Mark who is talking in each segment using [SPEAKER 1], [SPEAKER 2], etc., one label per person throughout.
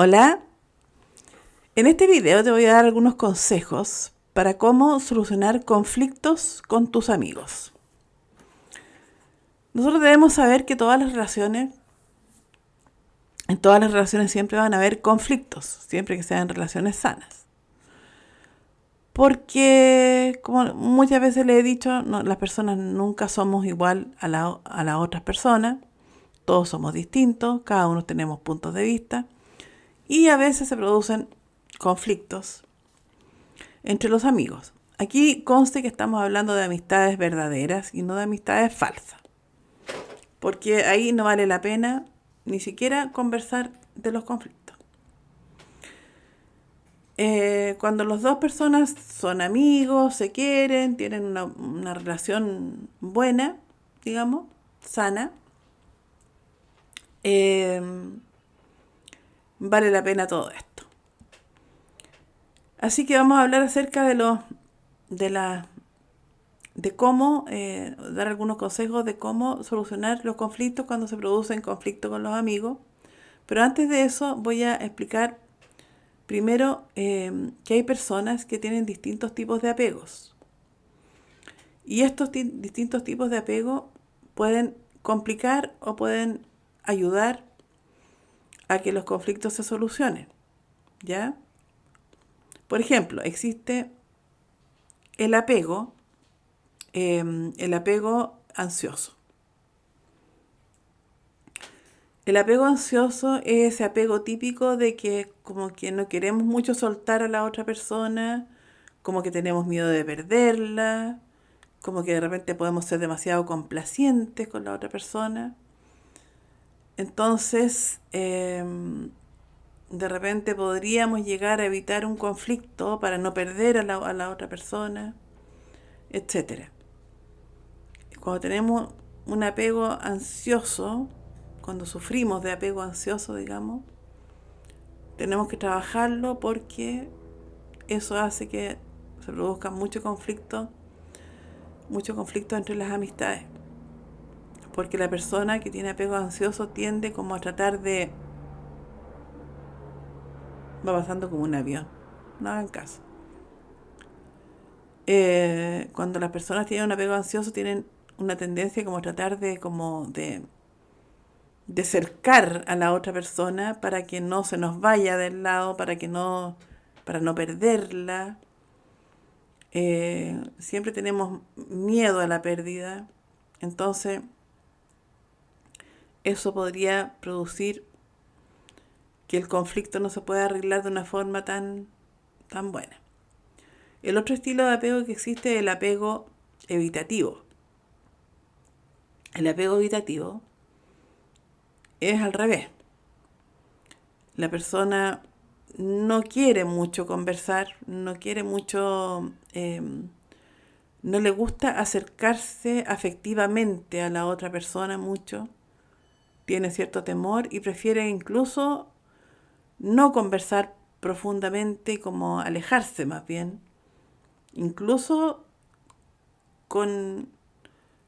[SPEAKER 1] Hola, en este video te voy a dar algunos consejos para cómo solucionar conflictos con tus amigos. Nosotros debemos saber que en todas las relaciones siempre van a haber conflictos, siempre que sean relaciones sanas. Porque, como muchas veces le he dicho, las personas nunca somos igual a las otras personas, todos somos distintos, cada uno tenemos puntos de vista y a veces se producen conflictos entre los amigos. Aquí conste que estamos hablando de amistades verdaderas y no de amistades falsas, porque ahí no vale la pena ni siquiera conversar de los conflictos. Cuando las dos personas son amigos, se quieren, tienen una relación buena, digamos, sana, eh, vale la pena todo esto. Así que vamos a hablar acerca de cómo dar algunos consejos de cómo solucionar los conflictos cuando se producen conflictos con los amigos. Pero antes de eso voy a explicar primero que hay personas que tienen distintos tipos de apegos. Y estos distintos tipos de apego pueden complicar o pueden ayudar a que los conflictos se solucionen. ¿Ya? Por ejemplo, existe el apego ansioso. El apego ansioso es ese apego típico de que como que no queremos mucho soltar a la otra persona, como que tenemos miedo de perderla, como que de repente podemos ser demasiado complacientes con la otra persona. Entonces, de repente podríamos llegar a evitar un conflicto para no perder a la otra persona, etcétera. Cuando tenemos un apego ansioso, cuando sufrimos de apego ansioso, digamos, tenemos que trabajarlo porque eso hace que se produzca mucho conflicto entre las amistades. Porque la persona que tiene apego ansioso tiende como a tratar de... va pasando como un avión. No hagan caso. Cuando las personas tienen un apego ansioso tienen una tendencia como a tratar de cercar a la otra persona para que no se nos vaya del lado, para no perderla. Siempre tenemos miedo a la pérdida. Entonces, eso podría producir que el conflicto no se pueda arreglar de una forma tan buena. El otro estilo de apego que existe es el apego evitativo. El apego evitativo es al revés. La persona no quiere mucho conversar, no quiere mucho, no le gusta acercarse afectivamente a la otra persona mucho, tiene cierto temor y prefiere incluso no conversar profundamente, como alejarse más bien, incluso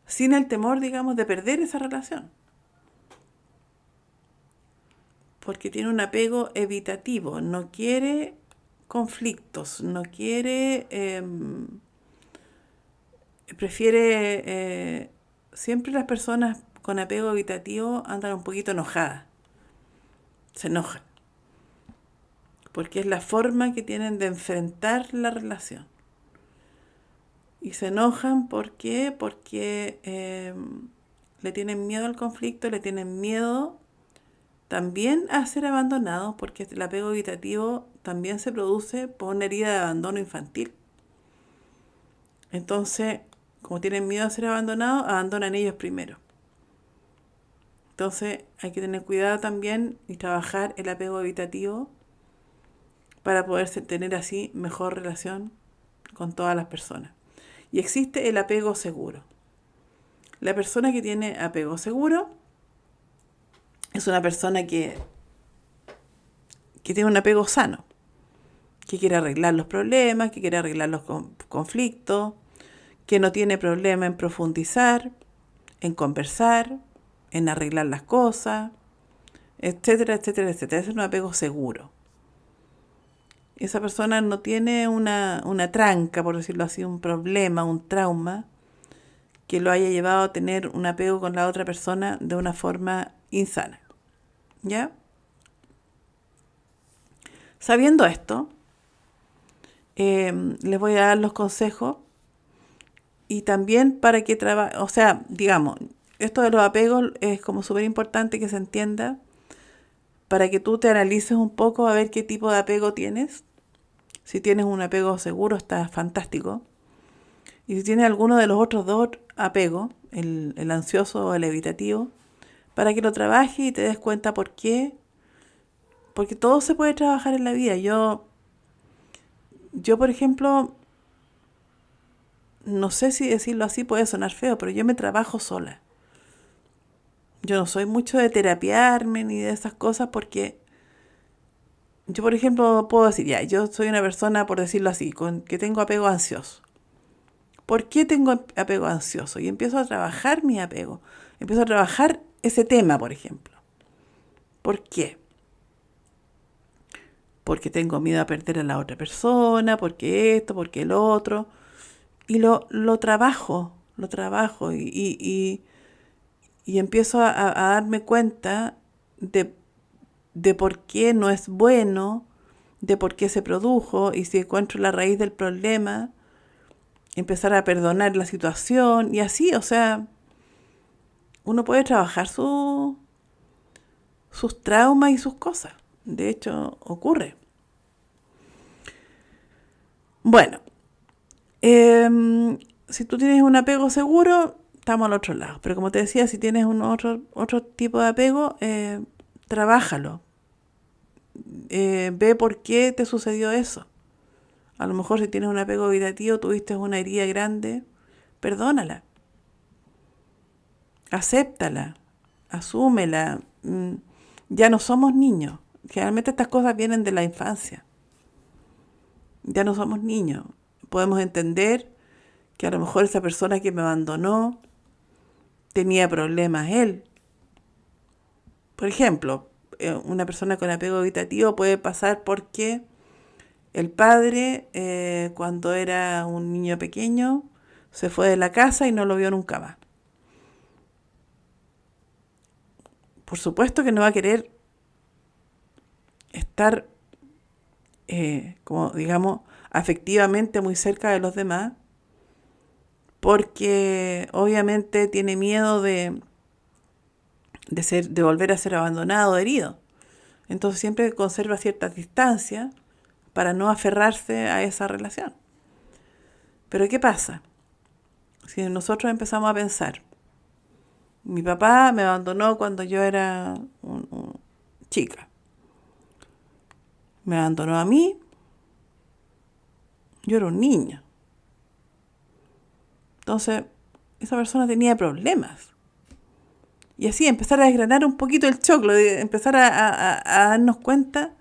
[SPEAKER 1] sin el temor, digamos, de perder esa relación. Porque tiene un apego evitativo, no quiere conflictos, no quiere, prefiere, siempre las personas con apego evitativo andan un poquito enojadas, se enojan, porque es la forma que tienen de enfrentar la relación. Y se enojan, ¿por qué? Porque le tienen miedo al conflicto, le tienen miedo también a ser abandonados, porque el apego evitativo también se produce por una herida de abandono infantil. Entonces, como tienen miedo a ser abandonados, abandonan ellos primero. Entonces, hay que tener cuidado también y trabajar el apego evitativo para poder tener así mejor relación con todas las personas. Y existe el apego seguro. La persona que tiene apego seguro es una persona que tiene un apego sano, que quiere arreglar los problemas, que quiere arreglar los conflictos, que no tiene problema en profundizar, en conversar, en arreglar las cosas, etcétera, etcétera, etcétera. Ese es un apego seguro. Esa persona no tiene una tranca, por decirlo así, un problema, un trauma, que lo haya llevado a tener un apego con la otra persona de una forma insana. ¿Ya? Sabiendo esto, les voy a dar los consejos y también para que trabaje, o sea, digamos, esto de los apegos es como súper importante que se entienda para que tú te analices un poco a ver qué tipo de apego tienes. Si tienes un apego seguro, está fantástico. Y si tienes alguno de los otros dos apegos, el ansioso o el evitativo, para que lo trabajes y te des cuenta por qué. Porque todo se puede trabajar en la vida. Yo, por ejemplo, no sé si decirlo así puede sonar feo, pero yo me trabajo sola. Yo no soy mucho de terapiarme ni de esas cosas porque yo, por ejemplo, puedo decir, ya, yo soy una persona, por decirlo así, que tengo apego ansioso. ¿Por qué tengo apego ansioso? Y empiezo a trabajar mi apego. Empiezo a trabajar ese tema, por ejemplo. ¿Por qué? Porque tengo miedo a perder a la otra persona, porque esto, porque el otro. Y lo trabajo y empiezo a darme cuenta de, de por qué no es bueno, de por qué se produjo y si encuentro la raíz del problema, empezar a perdonar la situación y así, o sea, uno puede trabajar sus traumas y sus cosas. De hecho, ocurre. Bueno, si tú tienes un apego seguro, estamos al otro lado. Pero como te decía, si tienes otro tipo de apego, trabájalo. Ve por qué te sucedió eso. A lo mejor si tienes un apego evitativo, tuviste una herida grande, perdónala, acéptala, asúmela. Ya no somos niños. Generalmente estas cosas vienen de la infancia. Ya no somos niños. Podemos entender que a lo mejor esa persona que me abandonó tenía problemas él. Por ejemplo, una persona con apego evitativo puede pasar porque el padre, cuando era un niño pequeño, se fue de la casa y no lo vio nunca más. Por supuesto que no va a querer estar, como digamos, afectivamente muy cerca de los demás, porque obviamente tiene miedo de volver a ser abandonado o herido. Entonces siempre conserva ciertas distancias para no aferrarse a esa relación. Pero ¿qué pasa? Si nosotros empezamos a pensar, mi papá me abandonó cuando yo era chica, me abandonó a mí, yo era un niño. Entonces, esa persona tenía problemas. Y así empezar a desgranar un poquito el choclo, de empezar a darnos cuenta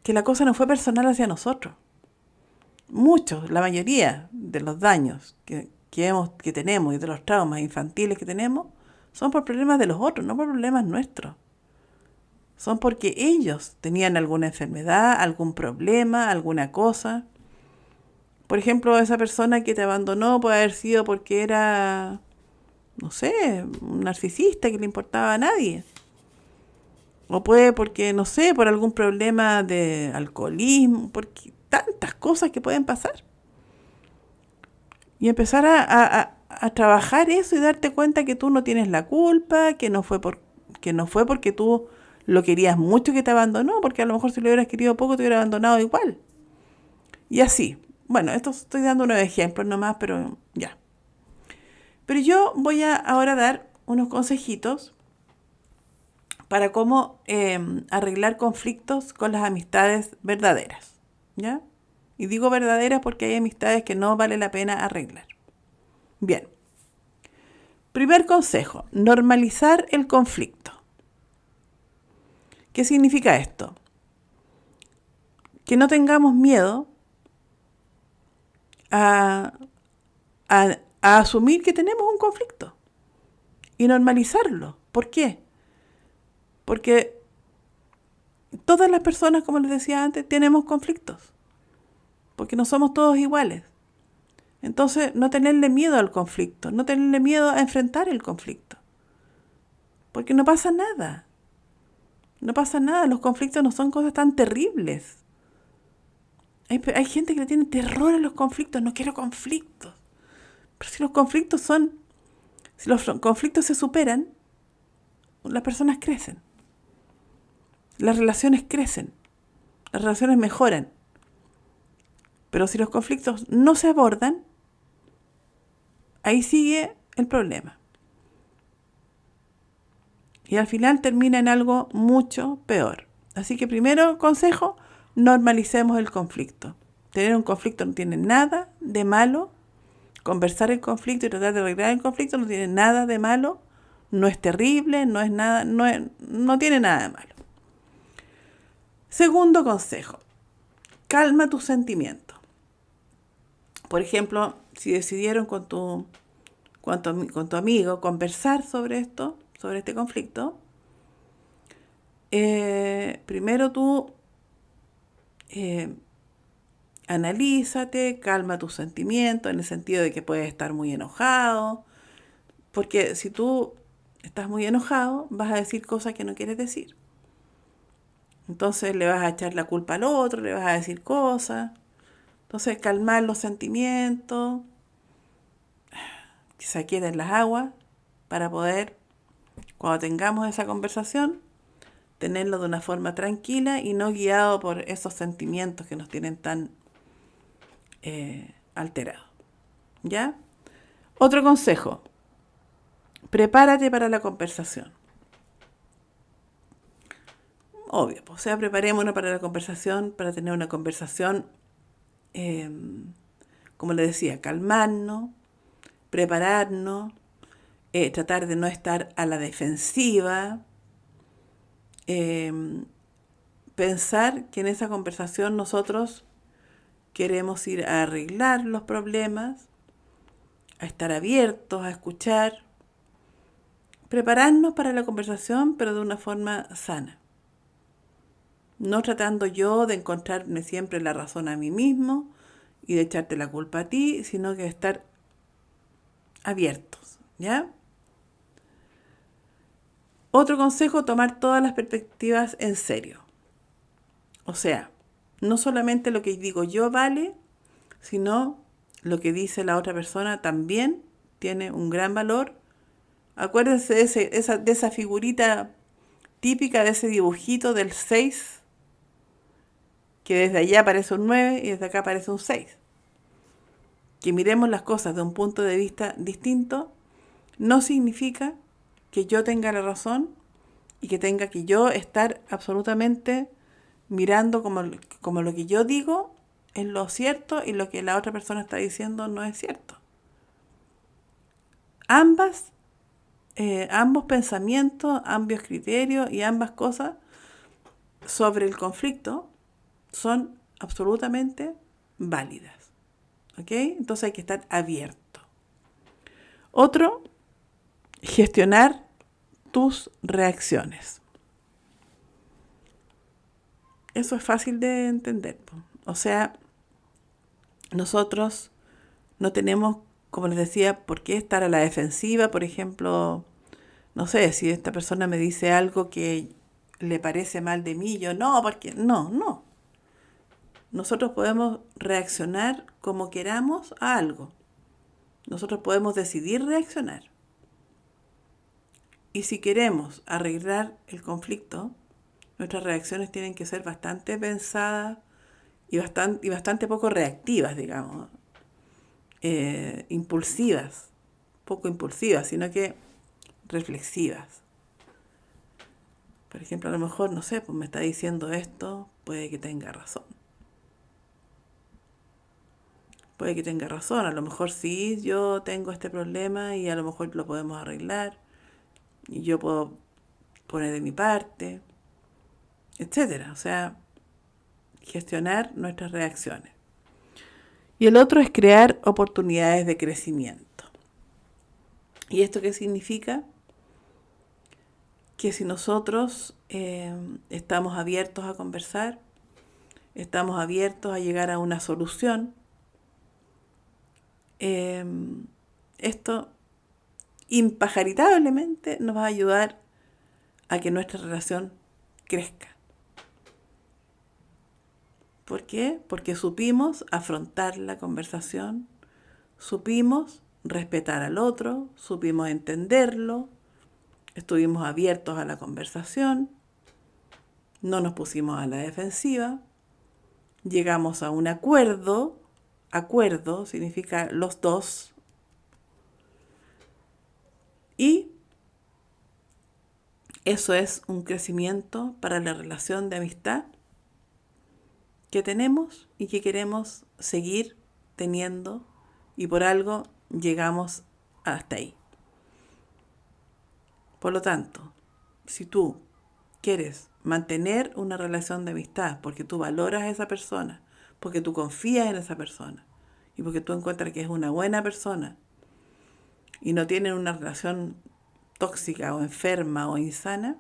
[SPEAKER 1] que la cosa no fue personal hacia nosotros. Muchos, la mayoría de los daños que tenemos y de los traumas infantiles que tenemos son por problemas de los otros, no por problemas nuestros. Son porque ellos tenían alguna enfermedad, algún problema, alguna cosa. Por ejemplo, esa persona que te abandonó puede haber sido porque era, no sé, un narcisista que le importaba a nadie. O puede porque, no sé, por algún problema de alcoholismo, porque tantas cosas que pueden pasar. Y empezar a trabajar eso y darte cuenta que tú no tienes la culpa, que no fue porque tú lo querías mucho que te abandonó, porque a lo mejor si lo hubieras querido poco te hubiera abandonado igual. Y así. Bueno, esto estoy dando unos ejemplos nomás, pero ya. Pero yo voy a ahora dar unos consejitos para cómo arreglar conflictos con las amistades verdaderas, ¿ya? Y digo verdaderas porque hay amistades que no vale la pena arreglar. Bien. Primer consejo, normalizar el conflicto. ¿Qué significa esto? Que no tengamos miedo a, a asumir que tenemos un conflicto y normalizarlo. ¿Por qué? Porque todas las personas, como les decía antes, tenemos conflictos. Porque no somos todos iguales. Entonces, no tenerle miedo al conflicto, no tenerle miedo a enfrentar el conflicto. Porque no pasa nada. No pasa nada, los conflictos no son cosas tan terribles. Hay gente que le tiene terror a los conflictos, no quiero conflictos. Pero si los conflictos se superan, las personas crecen. Las relaciones crecen. Las relaciones mejoran. Pero si los conflictos no se abordan, ahí sigue el problema. Y al final termina en algo mucho peor. Así que primero consejo, normalicemos el conflicto. Tener un conflicto no tiene nada de malo. Conversar el conflicto y tratar de arreglar el conflicto no tiene nada de malo. No es terrible, no tiene nada de malo. Segundo consejo, calma tus sentimientos. Por ejemplo, si decidieron con tu amigo conversar sobre esto, sobre este conflicto, primero tú analízate, calma tus sentimientos, en el sentido de que puedes estar muy enojado, porque si tú estás muy enojado, vas a decir cosas que no quieres decir. Entonces le vas a echar la culpa al otro, le vas a decir cosas. Entonces calmar los sentimientos, que se aquieten las aguas, para poder, cuando tengamos esa conversación, tenerlo de una forma tranquila y no guiado por esos sentimientos que nos tienen tan alterados. ¿Ya? Otro consejo, prepárate para la conversación. Obvio, o sea, preparémonos para la conversación, para tener una conversación, como le decía, calmarnos, prepararnos, tratar de no estar a la defensiva, pensar que en esa conversación nosotros queremos ir a arreglar los problemas, a estar abiertos, a escuchar, prepararnos para la conversación, pero de una forma sana. No tratando yo de encontrarme siempre la razón a mí mismo y de echarte la culpa a ti, sino que estar abiertos, ¿ya? Otro consejo, tomar todas las perspectivas en serio. O sea, no solamente lo que digo yo vale, sino lo que dice la otra persona también tiene un gran valor. Acuérdense de esa figurita típica, de ese dibujito del 6, que desde allá aparece un 9 y desde acá aparece un 6. Que miremos las cosas de un punto de vista distinto no significa que yo tenga la razón y que tenga que yo estar absolutamente mirando como lo que yo digo es lo cierto y lo que la otra persona está diciendo no es cierto. Ambos pensamientos, ambos criterios y ambas cosas sobre el conflicto son absolutamente válidas. ¿Ok? Entonces hay que estar abierto. Otro, gestionar tus reacciones. Eso es fácil de entender. O sea, nosotros no tenemos, como les decía, por qué estar a la defensiva. Por ejemplo, no sé, si esta persona me dice algo que le parece mal de mí, yo no, porque no. Nosotros podemos reaccionar como queramos a algo. Nosotros podemos decidir reaccionar. Y si queremos arreglar el conflicto, nuestras reacciones tienen que ser bastante pensadas y bastante poco reactivas, digamos. Impulsivas. Poco impulsivas, sino que reflexivas. Por ejemplo, a lo mejor, no sé, pues me está diciendo esto, puede que tenga razón. Puede que tenga razón, a lo mejor sí, yo tengo este problema y a lo mejor lo podemos arreglar y yo puedo poner de mi parte, etcétera. O sea, gestionar nuestras reacciones. Y el otro es crear oportunidades de crecimiento. ¿Y esto qué significa? que si nosotros estamos abiertos a conversar, estamos abiertos a llegar a una solución, esto impajaritablemente nos va a ayudar a que nuestra relación crezca. ¿Por qué? Porque supimos afrontar la conversación, supimos respetar al otro, supimos entenderlo, estuvimos abiertos a la conversación, no nos pusimos a la defensiva, llegamos a un acuerdo. Acuerdo significa los dos. Y eso es un crecimiento para la relación de amistad que tenemos y que queremos seguir teniendo, y por algo llegamos hasta ahí. Por lo tanto, si tú quieres mantener una relación de amistad porque tú valoras a esa persona, porque tú confías en esa persona y porque tú encuentras que es una buena persona y no tienen una relación tóxica o enferma o insana,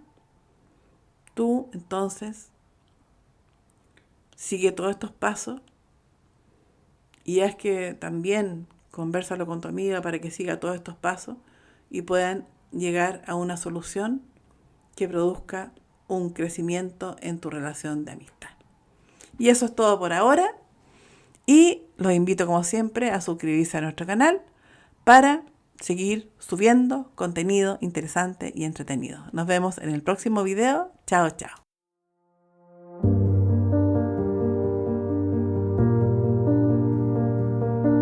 [SPEAKER 1] tú entonces sigue todos estos pasos y haz que también convérsalo con tu amiga para que siga todos estos pasos y puedan llegar a una solución que produzca un crecimiento en tu relación de amistad. Y eso es todo por ahora. Y los invito como siempre a suscribirse a nuestro canal para seguir subiendo contenido interesante y entretenido. Nos vemos en el próximo video. Chao, chao.